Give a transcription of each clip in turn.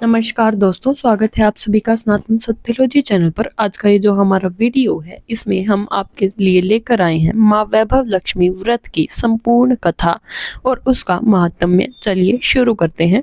नमस्कार दोस्तों, स्वागत है आप सभी का सनातन सत्यलॉजी चैनल पर। आज का ये जो हमारा वीडियो है, इसमें हम आपके लिए लेकर आए हैं माँ वैभव लक्ष्मी व्रत की संपूर्ण कथा और उसका महात्म्य। चलिए शुरू करते हैं।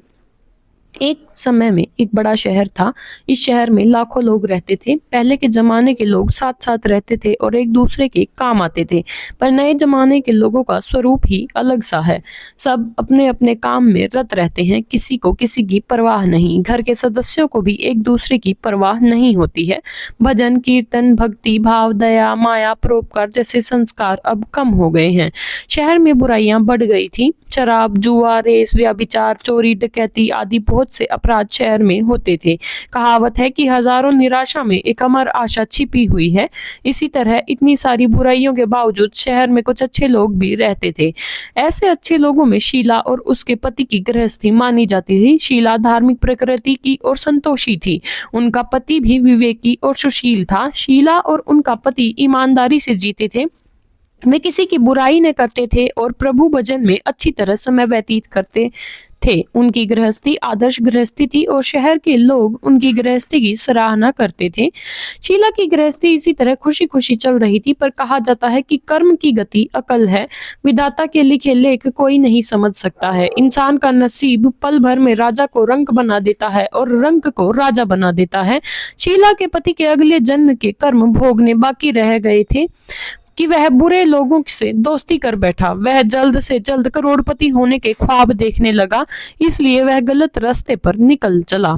एक समय में एक बड़ा शहर था। इस शहर में लाखों लोग रहते थे। पहले के जमाने के लोग साथ साथ रहते थे और एक दूसरे के काम आते थे, पर नए जमाने के लोगों का स्वरूप ही अलग सा है। सब अपने अपने काम में रत रहते हैं, किसी को किसी की परवाह नहीं। घर के सदस्यों को भी एक दूसरे की परवाह नहीं होती है। भजन कीर्तन, भक्ति भाव, दया, माया, परोपकार जैसे संस्कार अब कम हो गए हैं। शहर में बुराइयां बढ़ गई थी। शराब, जुआ, रेस, व्यभिचार, चोरी, डकैती आदि बहुत से अपराध शहर में होते थे। कहावत है कि हजारों निराशा में एक अमर आशा छिपी हुई है। इसी तरह इतनी सारी बुराइयों के बावजूद शहर में कुछ अच्छे लोग भी रहते थे। ऐसे अच्छे लोगों में शीला और उसके पति की गृहस्थी मानी जाती थी। शीला धार्मिक प्रकृति की और संतोषी थी। उनका पति भी विवेकी और सुशील था। शीला और उनका पति ईमानदारी से जीते थे। वे किसी की बुराई न करते थे और प्रभु भजन में अच्छी तरह समय व्यतीत करते थे। उनकी गृहस्थी आदर्श गृहस्थी थी और शहर के लोग उनकी गृहस्थी की सराहना करते थे। शीला की गृहस्थी इसी तरह खुशी खुशी चल रही थी, पर कहा जाता है कि कर्म की गति अकल है। विधाता के लिखे लेख कोई नहीं समझ सकता है। इंसान का नसीब पल भर में राजा को रंक बना देता है और रंक को राजा बना देता है। शीला के पति के अगले जन्म के कर्म भोगने बाकी रह गए थे कि वह बुरे लोगों से दोस्ती कर बैठा। वह जल्द से जल्द करोड़पति होने के ख्वाब देखने लगा, इसलिए वह गलत रास्ते पर निकल चला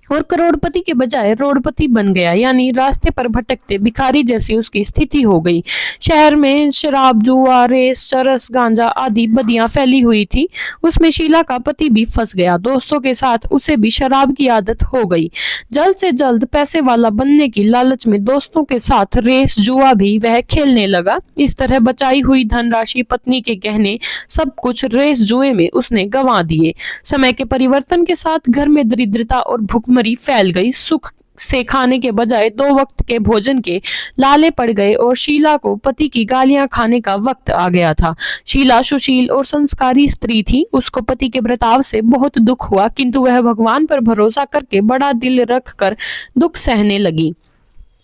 और करोड़पति के बजाय रोडपति बन गया, यानी रास्ते पर भटकते भिखारी जैसी उसकी स्थिति हो गई। शहर में शराब, जुआ, रेस, चरस, गांजा आदि बदियां फैली हुई थी। उसमें शीला का पति भी फंस गया। दोस्तों के साथ उसे भी शराब की आदत हो गई। जल्द से जल्द पैसे वाला बनने की लालच में दोस्तों के साथ रेस, जुआ भी वह खेलने लगा। इस तरह बचाई हुई धनराशि, पत्नी के गहने, सब कुछ रेस जुए में उसने गंवा दिए। समय के परिवर्तन के साथ घर में दरिद्रता और भुखमरी फैल गई। सुख से खाने के बजाय 2 वक्त के भोजन के लाले पड़ गए और शीला को पति की गालियां खाने का वक्त आ गया था। शीला सुशील और संस्कारी स्त्री थी। उसको पति के बर्ताव से बहुत दुख हुआ, किंतु वह भगवान पर भरोसा करके बड़ा दिल रखकर दुख सहने लगी।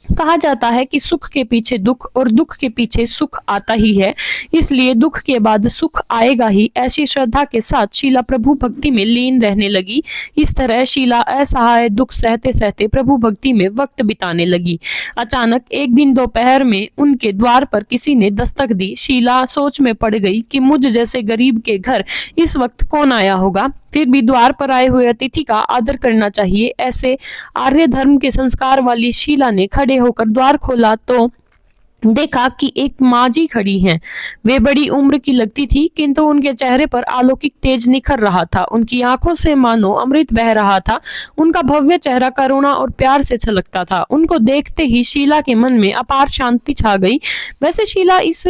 कहा जाता है कि सुख के पीछे दुख और दुख के पीछे सुख आता ही है, इसलिए दुख के बाद सुख आएगा ही। ऐसी श्रद्धा के साथ शीला प्रभु भक्ति में लीन रहने लगी। इस तरह शीला असहाय दुख सहते सहते प्रभु भक्ति में वक्त बिताने लगी। अचानक एक दिन दोपहर में उनके द्वार पर किसी ने दस्तक दी। शीला सोच में पड़ गई कि मुझ जैसे गरीब के घर इस वक्त कौन आया होगा। फिर भी द्वार पर आए हुए अतिथि का आदर करना चाहिए। ऐसे आर्य धर्म के संस्कार वाली शीला ने खड़े होकर द्वार खोला तो देखा कि एक माँ जी खड़ी हैं। वे बड़ी उम्र की लगती थी, किंतु उनके चेहरे पर अलौकिक तेज निखर रहा था। उनकी आंखों से मानो अमृत बह रहा था। उनका भव्य चेहरा करुणा और प्यार से छलकता था। उनको देखते ही शीला के मन में अपार शांति छा गई। वैसे शीला इस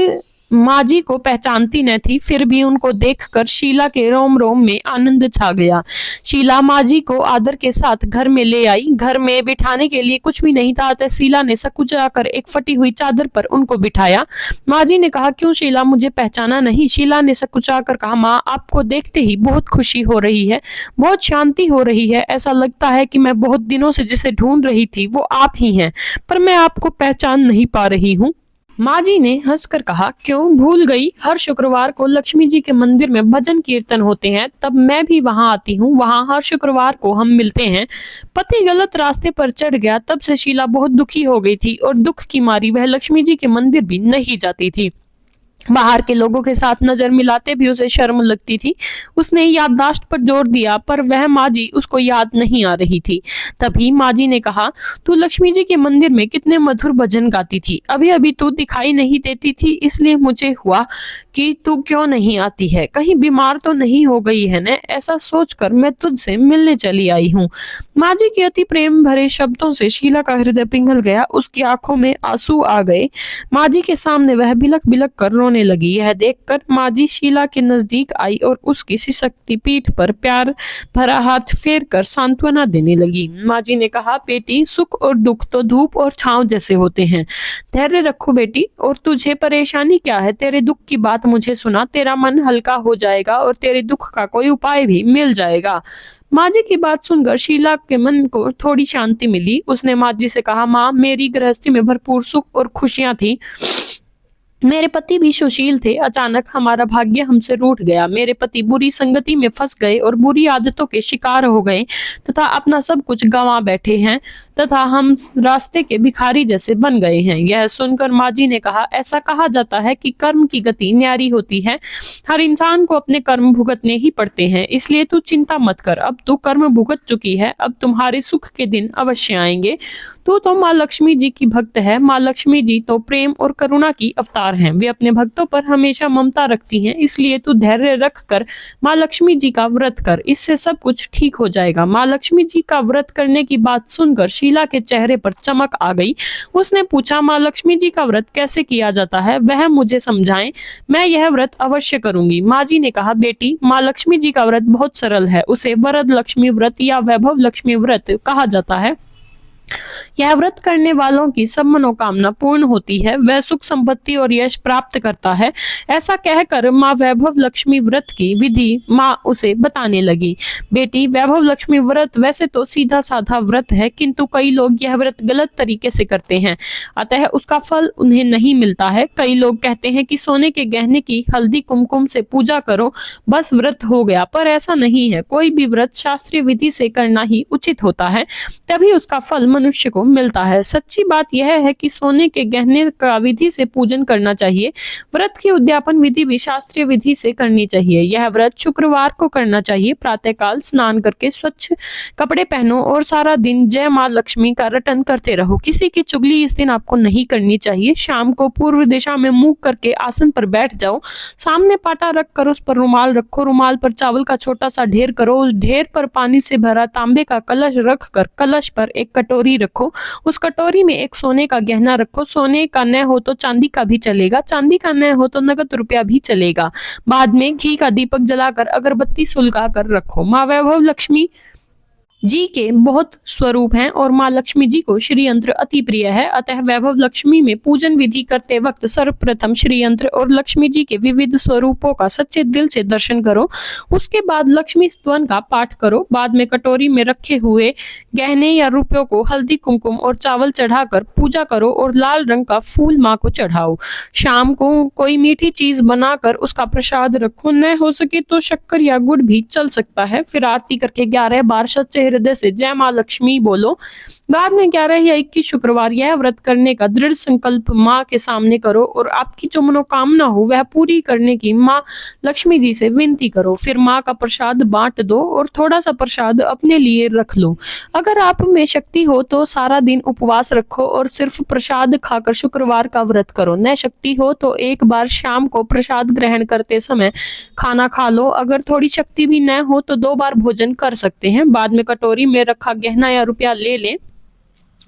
माँ जी को पहचानती न थी, फिर भी उनको देखकर शीला के रोम रोम में आनंद छा गया। शीला माँ जी को आदर के साथ घर में ले आई। घर में बिठाने के लिए कुछ भी नहीं था, अतः शीला ने सकुचाकर एक फटी हुई चादर पर उनको बिठाया। माँ जी ने कहा, क्यों शीला, मुझे पहचाना नहीं? शीला ने सकुचाकर कहा, माँ, आपको देखते ही बहुत खुशी हो रही है, बहुत शांति हो रही है। ऐसा लगता है कि मैं बहुत दिनों से जिसे ढूंढ रही थी वो आप ही हैं, पर मैं आपको पहचान नहीं पा रही हूँ। माँ जी ने हंसकर कहा, क्यों भूल गई? हर शुक्रवार को लक्ष्मी जी के मंदिर में भजन कीर्तन होते हैं, तब मैं भी वहां आती हूँ। वहां हर शुक्रवार को हम मिलते हैं। पति गलत रास्ते पर चढ़ गया, तब से शीला बहुत दुखी हो गई थी और दुख की मारी वह लक्ष्मी जी के मंदिर भी नहीं जाती थी। बाहर के लोगों के साथ नजर मिलाते भी उसे शर्म लगती थी। उसने याददाश्त पर जोर दिया, पर वह माँ जी उसको याद नहीं आ रही थी। तभी माँ जी ने कहा, तू लक्ष्मी जी के मंदिर में कितने मधुर भजन गाती थी। अभी अभी तू दिखाई नहीं देती थी, इसलिए मुझे हुआ कि तू क्यों नहीं आती है। कहीं बीमार तो नहीं हो गई है न? ऐसा सोचकर मैं तुझसे मिलने चली आई हूँ। माँ जी के अति प्रेम भरे शब्दों से शीला का हृदय पिघल गया। उसकी आंखों में आंसू आ गए। माँ जी के सामने वह बिलख बिलख कर रोने रोने लगी। यह देखकर माँ जी शीला के नजदीक आई और उसकी सिसकती पीठ पर प्यार भरा हाथ फेर कर सांत्वना देने लगी। माँ जी ने कहा, बेटी, सुख और दुख तो धूप और छांव जैसे होते हैं। धैर्य रखो बेटी। और तुझे परेशानी क्या है? तेरे दुख की बात मुझे सुना, तेरा मन हल्का हो जाएगा और तेरे दुख का कोई उपाय भी मिल जाएगा। माँ जी की बात सुनकर शीला के मन को थोड़ी शांति मिली। उसने माँ जी से कहा, माँ, मेरी गृहस्थी में भरपूर सुख और खुशियां थी। मेरे पति भी सुशील थे। अचानक हमारा भाग्य हमसे रूठ गया। मेरे पति बुरी संगति में फंस गए और बुरी आदतों के शिकार हो गए तथा अपना सब कुछ गंवा बैठे हैं तथा हम रास्ते के भिखारी जैसे बन गए हैं। यह सुनकर माँ जी ने कहा, ऐसा कहा जाता है कि कर्म की गति न्यारी होती है। हर इंसान को अपने कर्म भुगतने ही पड़ते हैं, इसलिए तू चिंता मत कर। अब तू कर्म भुगत चुकी है, अब तुम्हारे सुख के दिन अवश्य आएंगे। तू तो माँ लक्ष्मी जी की भक्त है। माँ लक्ष्मी जी तो प्रेम और करुणा की अवतार हैं। वे अपने भक्तों पर हमेशा ममता रखती हैं, इसलिए तू धैर्य रख कर माँ लक्ष्मी जी का व्रत कर, इससे सब कुछ ठीक हो जाएगा। माँ लक्ष्मी जी का व्रत करने की बात सुनकर शीला के चेहरे पर चमक आ गई। उसने पूछा, माँ लक्ष्मी जी का व्रत कैसे किया जाता है? वह मुझे समझाएं, मैं यह व्रत अवश्य करूंगी। माँ जी ने कहा, बेटी, माँ लक्ष्मी जी का व्रत बहुत सरल है। उसे वरद लक्ष्मी व्रत या वैभव लक्ष्मी व्रत कहा जाता है। यह व्रत करने वालों की सब मनोकामना पूर्ण होती है। वह सुख संपत्ति और यश प्राप्त करता है। ऐसा कहकर माँ वैभव लक्ष्मी व्रत की विधि माँ उसे बताने लगी। बेटी, वैभव लक्ष्मी व्रत वैसे तो सीधा साधा व्रत है, किंतु कई लोग यह व्रत गलत तरीके से करते हैं, अतः उसका फल उन्हें नहीं मिलता है। कई लोग कहते हैं कि सोने के गहने की हल्दी कुमकुम से पूजा करो, बस व्रत हो गया, पर ऐसा नहीं है। कोई भी व्रत शास्त्रीय विधि से करना ही उचित होता है, तभी उसका फल मनुष्य को मिलता है। सच्ची बात यह है कि सोने के गहने का विधि से पूजन करना चाहिए। व्रत की उद्यापन विधि भी शास्त्रीय विधि से करनी चाहिए। यह व्रत शुक्रवार को करना चाहिए। प्रातःकाल स्नान करके स्वच्छ कपड़े पहनो और सारा दिन जय माँ लक्ष्मी का रटन करते रहो। किसी की चुगली इस दिन आपको नहीं करनी चाहिए। शाम को पूर्व दिशा में मुंह करके आसन पर बैठ जाओ। सामने पाटा रख कर उस पर रुमाल रखो। रुमाल पर चावल का छोटा सा ढेर करो। उस ढेर पर पानी से भरा तांबे का कलश रख कर कलश पर एक कटोरी रखो। उस कटोरी में एक सोने का गहना रखो। सोने का न हो तो चांदी का भी चलेगा, चांदी का न हो तो नगद रुपया भी चलेगा। बाद में घी का दीपक जलाकर अगरबत्ती सुलगा कर रखो। माँ वैभव लक्ष्मी जी के बहुत स्वरूप हैं और माँ लक्ष्मी जी को श्री यंत्र अति प्रिय है, अतः वैभव लक्ष्मी में पूजन विधि करते वक्त सर्वप्रथम श्री यंत्र और लक्ष्मी जी के विविध स्वरूपों का सच्चे दिल से दर्शन करो। उसके बाद लक्ष्मी स्तवन का पाठ करो। बाद में कटोरी में रखे हुए गहने या रुपयों को हल्दी कुमकुम और चावल चढ़ाकर पूजा करो और लाल रंग का फूल माँ को चढ़ाओ। शाम को कोई मीठी चीज बनाकर उसका प्रसाद रखो। न हो सके तो शक्कर या गुड़ भी चल सकता है। फिर आरती करके 11 बार सच्चे हृदय से जय माँ लक्ष्मी बोलो। बाद में 11 या 21 शुक्रवार यह व्रत करने का दृढ़ संकल्प माँ के सामने करो और आपकी जो मनोकामना हो वह पूरी करने की माँ लक्ष्मी जी से विनती करो। फिर माँ का प्रसाद बांट दो और थोड़ा सा प्रसाद अपने लिए रख लो। अगर आप में शक्ति हो तो सारा दिन उपवास रखो और सिर्फ प्रसाद खाकर शुक्रवार का व्रत करो। न शक्ति हो तो एक बार शाम को प्रसाद ग्रहण करते समय खाना खा लो। अगर थोड़ी शक्ति भी न हो तो 2 बार भोजन कर सकते हैं। बाद में कटोरी में रखा गहना या रुपया ले लें।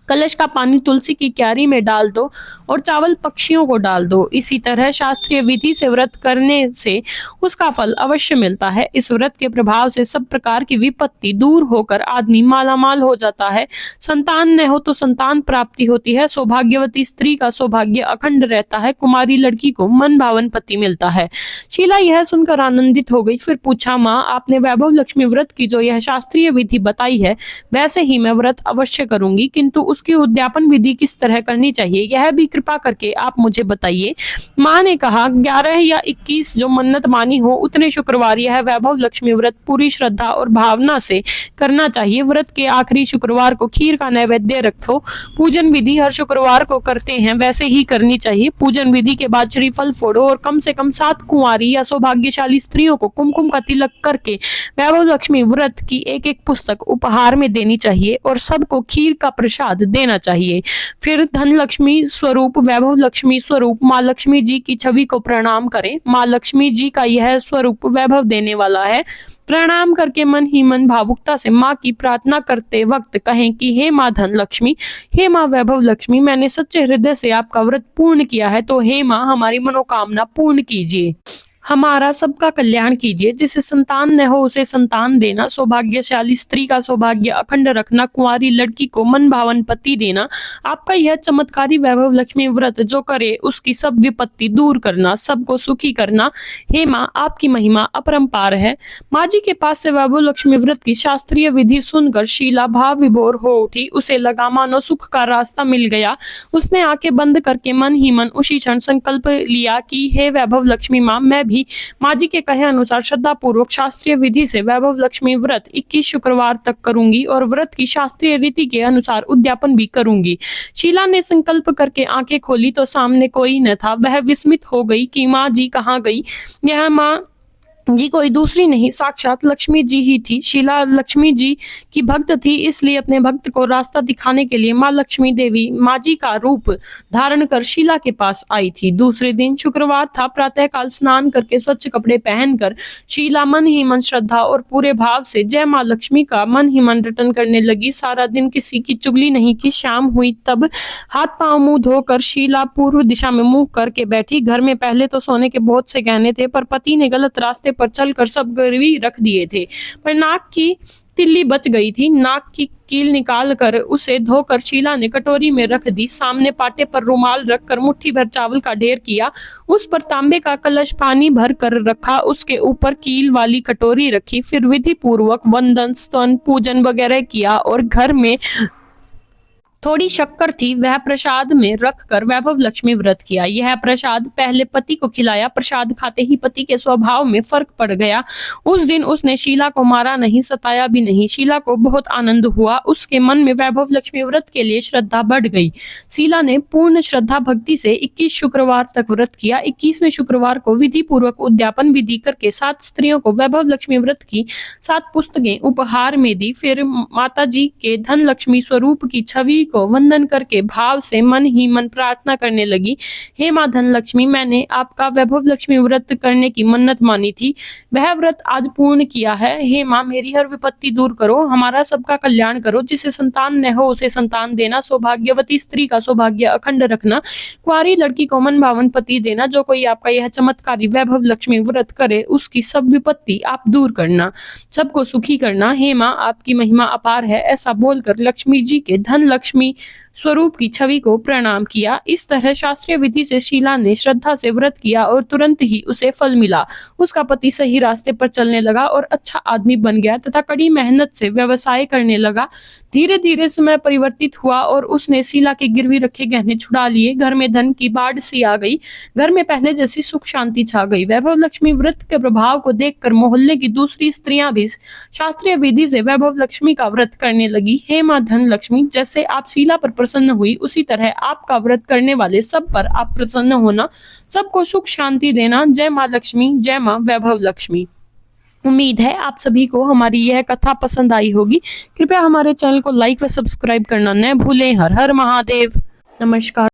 कलश का पानी तुलसी की क्यारी में डाल दो और चावल पक्षियों को डाल दो। इसी तरह शास्त्रीय विधि से व्रत करने से उसका फल अवश्य मिलता है। इस व्रत के प्रभाव से सब प्रकार की विपत्ति दूर होकर आदमी मालामाल हो जाता है। संतान न हो तो संतान प्राप्ति होती है। सौभाग्यवती स्त्री का सौभाग्य अखंड रहता है। कुमारी लड़की को मन भावन पति मिलता है। शीला यह सुनकर आनंदित हो गई। फिर पूछा, माँ, आपने वैभव लक्ष्मी व्रत की जो यह शास्त्रीय विधि बताई है वैसे ही मैं व्रत अवश्य करूंगी, किंतु उसकी उद्यापन विधि किस तरह करनी चाहिए यह भी कृपा करके आप मुझे बताइए। माँ ने कहा, 11 या 21 जो मन्नत मानी हो उतने शुक्रवार यह वैभव लक्ष्मी व्रत पूरी श्रद्धा और भावना से करना चाहिए। व्रत के आखिरी शुक्रवार को खीर का नैवेद्य रखो। पूजन विधि हर शुक्रवार को करते हैं वैसे ही करनी चाहिए। पूजन विधि के बाद श्रीफल फोड़ो और कम से कम 7 कुंवारी या सौभाग्यशाली स्त्रियों को कुमकुम का तिलक करके वैभव लक्ष्मी व्रत की एक पुस्तक उपहार में देनी चाहिए और सबको खीर का प्रसाद देना चाहिए। फिर धन लक्ष्मी स्वरूप, वैभव लक्ष्मी स्वरूप माँ लक्ष्मी जी की छवि को प्रणाम करें। माँ लक्ष्मी जी का यह स्वरूप वैभव देने वाला है। प्रणाम करके मन ही मन भावुकता से माँ की प्रार्थना करते वक्त कहें कि हे माँ धन लक्ष्मी, हे माँ वैभव लक्ष्मी, मैंने सच्चे हृदय से आपका व्रत पूर्ण किया है, तो हे माँ हमारी मनोकामना पूर्ण कीजिए, हमारा सबका कल्याण कीजिए। जिसे संतान न हो उसे संतान देना, सौभाग्यशाली स्त्री का सौभाग्य अखंड रखना, कुंवारी लड़की को मन भावन पति देना। आपका यह चमत्कारी वैभव लक्ष्मी व्रत जो करे उसकी सब विपत्ति दूर करना, सबको सुखी करना। हे माँ आपकी महिमा अपरंपार है। माँ जी के पास से वैभव लक्ष्मी व्रत की शास्त्रीय विधि सुनकर शीला भाव विभोर हो उठी। उसे लगा मानो सुख का रास्ता मिल गया। उसने आंखें बंद करके मन ही मन उसी क्षण संकल्प लिया कि हे वैभव लक्ष्मी माँ, मैं भी माँ जी के कहे अनुसार श्रद्धा पूर्वक शास्त्रीय विधि से वैभव लक्ष्मी व्रत 21 शुक्रवार तक करूंगी और व्रत की शास्त्रीय रीति के अनुसार उद्यापन भी करूंगी। शीला ने संकल्प करके आंखें खोली तो सामने कोई न था। वह विस्मित हो गई कि माँ जी कहाँ गई। यह माँ जी कोई दूसरी नहीं, साक्षात लक्ष्मी जी ही थी। शीला लक्ष्मी जी की भक्त थी, इसलिए अपने भक्त को रास्ता दिखाने के लिए माँ लक्ष्मी देवी माँ जी का रूप धारण कर शीला के पास आई थी। दूसरे दिन शुक्रवार था। प्रातःकाल स्नान करके स्वच्छ कपड़े पहनकर शीला मन ही मन श्रद्धा और पूरे भाव से जय माँ लक्ष्मी का मन ही मन रटन करने लगी। सारा दिन किसी की चुगली नहीं की। शाम हुई तब हाथ पांव मुंह धोकर शीला पूर्व दिशा में मुंह करके बैठी। घर में पहले तो सोने के बहुत से गहने थे, पर पति ने गलत रास्ते पर चलकर सब गिरवी रख दिए थे। पर नाक की तिल्ली बच गई थी। नाक की कील निकाल कर उसे धोकर शीला ने कटोरी में रख दी। सामने पाटे पर रुमाल रखकर मुट्ठी भर चावल का ढेर किया। उस पर तांबे का कलश पानी भर कर रखा। उसके ऊपर कील वाली कटोरी रखी। फिर विधि पूर्वक वंदन, स्तवन, पूजन वगैरह किया और घर में थोड़ी शक्कर थी, वह प्रसाद में रखकर वैभव लक्ष्मी व्रत किया। यह प्रसाद पहले पति को खिलाया। प्रसाद खाते ही पति के स्वभाव में फर्क पड़ गया। उस दिन उसने शीला को मारा नहीं, सताया भी नहीं। शीला को बहुत आनंद हुआ। उसके मन में वैभव लक्ष्मी व्रत के लिए श्रद्धा बढ़ गई। शीला ने पूर्ण श्रद्धा भक्ति से 21 शुक्रवार तक व्रत किया। 21वें शुक्रवार को विधि पूर्वक उद्यापन विधि करके 7 स्त्रियों को वैभव लक्ष्मी व्रत की 7 पुस्तकें उपहार में दी। फिर माता जी के धन लक्ष्मी स्वरूप की छवि को वंदन करके भाव से मन ही मन प्रार्थना करने लगी। हे माँ धन लक्ष्मी, मैंने आपका वैभव लक्ष्मी व्रत करने की मन्नत मानी थी, वह व्रत आज पूर्ण किया है। हे माँ मेरी हर विपत्ति दूर करो, हमारा सबका कल्याण करो। जिसे संतान न हो उसे संतान देना, सौभाग्यवती स्त्री का सौभाग्य अखंड रखना, कुंवारी लड़की को मन भावन पति देना। जो कोई आपका यह चमत्कारी वैभव लक्ष्मी व्रत करे उसकी सब विपत्ति आप दूर करना, सबको सुखी करना। हे माँ आपकी महिमा अपार है। ऐसा बोलकर लक्ष्मी जी के धन लक्ष्मी स्वरूप की छवि को प्रणाम किया। इस तरह शास्त्रीय विधि से शीला ने श्रद्धा से व्रत किया और तुरंत ही उसे फल मिला। उसका पति सही रास्ते पर चलने लगा और अच्छा आदमी बन गया तथा कड़ी मेहनत से व्यवसाय करने लगा। धीरे धीरे समय परिवर्तित हुआ और उसने शीला के गिरवी रखे गहने छुड़ा लिए। घर में धन की बाढ़ सी आ गई। घर में पहले जैसी सुख शांति छा गई। वैभव लक्ष्मी व्रत के प्रभाव को देखकर मोहल्ले की दूसरी स्त्रियां भी शास्त्रीय विधि से वैभव लक्ष्मी का व्रत करने लगी। हे माँ धन लक्ष्मी, जैसे आप शीला पर प्रसन्न हुई उसी तरह आपका व्रत करने वाले सब पर आप प्रसन्न होना, सबको सुख शांति देना। जय माँ लक्ष्मी, जय माँ वैभव लक्ष्मी। उम्मीद है आप सभी को हमारी यह कथा पसंद आई होगी। कृपया हमारे चैनल को लाइक व सब्सक्राइब करना न भूलें। हर हर महादेव। नमस्कार।